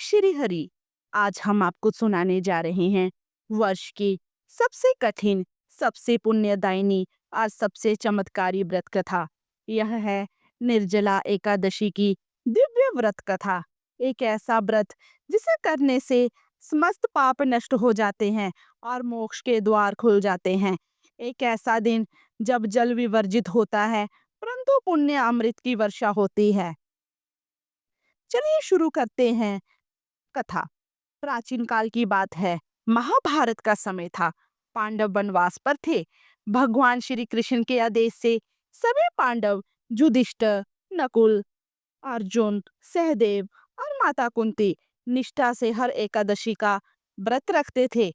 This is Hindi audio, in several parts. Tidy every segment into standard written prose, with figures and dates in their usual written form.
श्री हरि। आज हम आपको सुनाने जा रहे हैं वर्ष की सबसे कठिन, सबसे पुण्यदायिनी और सबसे चमत्कारी व्रत कथा। यह है निर्जला एकादशी की दिव्य व्रत कथा। एक ऐसा व्रत जिसे करने से समस्त पाप नष्ट हो जाते हैं और मोक्ष के द्वार खुल जाते हैं। एक ऐसा दिन जब जल विवर्जित होता है परंतु पुण्य अमृत की वर्षा होती है। चलिए शुरू करते हैं कथा। प्राचीन काल की बात है। महाभारत का समय था। पांडव वनवास पर थे। भगवान श्री कृष्ण के आदेश से सभी पांडव युधिष्ठिर, नकुल, अर्जुन, सहदेव और माता कुंती निष्ठा से हर एकादशी का व्रत रखते थे।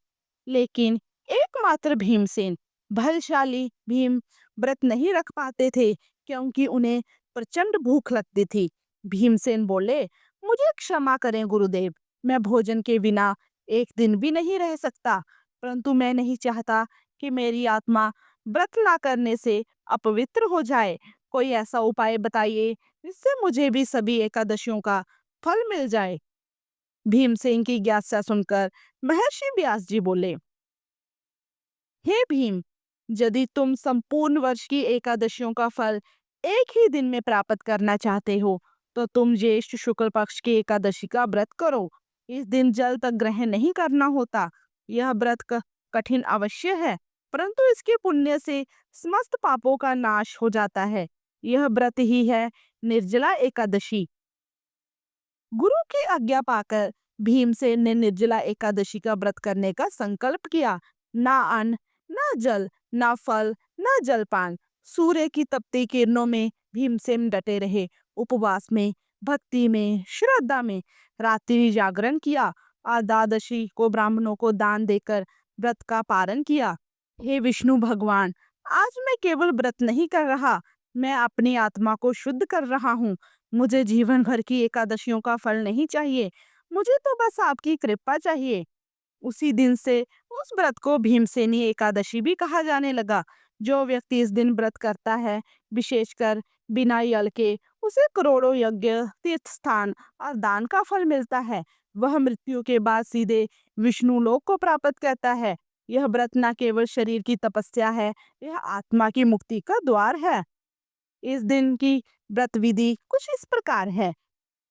लेकिन एकमात्र भीमसेन, बलशाली भीम, व्रत नहीं रख पाते थे क्योंकि उन्हें प्रचंड भूख लगती थी। भीमसेन बोले, मुझे क्षमा करें गुरुदेव, मैं भोजन के बिना एक दिन भी नहीं रह सकता, परंतु मैं नहीं चाहता कि मेरी आत्मा व्रत ना करने से अपवित्र हो जाए। कोई ऐसा उपाय बताइए जिससे मुझे भी सभी एकादशियों का फल मिल जाए। भीमसेन की जिज्ञासा सुनकर महर्षि व्यास जी बोले, हे भीम, यदि तुम संपूर्ण वर्ष की एकादशियों का फल एक ही दिन में प्राप्त करना चाहते हो तो तुम ज्येष्ठ शुक्ल पक्ष की एकादशी का व्रत करो। इस दिन जल तक ग्रहण नहीं करना होता। यह व्रत कठिन अवश्य है, परंतु इसके पुण्य से समस्त पापों का नाश हो जाता है। यह व्रत ही है निर्जला एकादशी। गुरु की आज्ञा पाकर भीमसेन ने निर्जला एकादशी का व्रत करने का संकल्प किया। ना अन्न, ना जल, ना फल, ना जलपान। सूर्य की तपती किरणों में भीमसेन डटे रहे। उपवास में, भक्ति में, श्रद्धा में रात्रि जागरण किया और द्वादशी को ब्राह्मणों को दान देकर व्रत का पारण किया। हे विष्णु भगवान, आज मैं केवल व्रत नहीं कर रहा, मैं अपनी आत्मा को शुद्ध कर रहा हूँ। मुझे जीवन भर की एकादशियों का फल नहीं चाहिए, मुझे तो बस आपकी कृपा चाहिए। उसी दिन से उस व्रत को भीमसेनी एकादशी भी कहा जाने लगा। जो व्यक्ति इस दिन व्रत करता है, विशेषकर बिना यल के, उसे करोड़ों यज्ञ, तीर्थ स्थान और दान का फल मिलता है। वह मृत्यु के बाद सीधे विष्णु लोक को प्राप्त करता है। यह व्रत न केवल शरीर की तपस्या है, यह आत्मा की मुक्ति का द्वार है। इस दिन की व्रत विधि कुछ इस प्रकार है।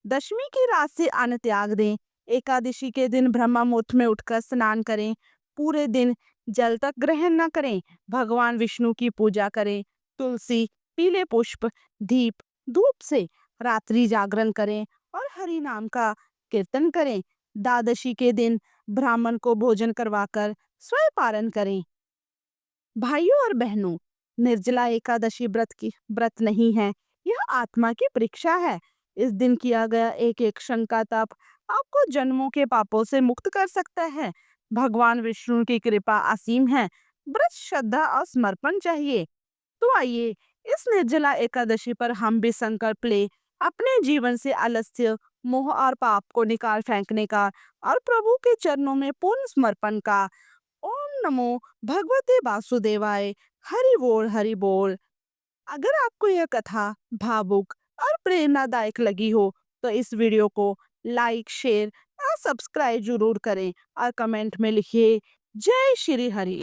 दशमी की रात से अन्न त्याग दें। एकादशी के दिन ब्रह्म मुहूर्त में उठकर स्नान करें। पूरे दिन जल तक ग्रहण न करें। भगवान विष्णु की पूजा करें। तुलसी, पीले पुष्प, दीप, धूप से रात्रि जागरण करें और हरि नाम का कीर्तन करें। द्वादशी के दिन ब्राह्मण को भोजन करवाकर स्वयं पारण करें। भाइयों और बहनों, निर्जला एकादशी व्रत नहीं है, यह आत्मा की परीक्षा है। इस दिन किया गया एक एक क्षण का तप आपको जन्मों के पापों से मुक्त कर सकता है। भगवान विष्णु की कृपा असीम है। व्रत, श्रद्धा और समर्पण चाहिए। तो आइए इस निर्जला एकादशी पर हम भी संकल्प ले, अपने जीवन से आलस्य, मोह और पाप को निकाल फेंकने का और प्रभु के चरणों में पूर्ण समर्पण का। ओम नमो भगवते वासुदेवाय। हरि बोल, हरि बोल। अगर आपको यह कथा भावुक और प्रेरणादायक लगी हो तो इस वीडियो को लाइक, शेयर और सब्सक्राइब जरूर करें और कमेंट में लिखिए जय श्री हरि।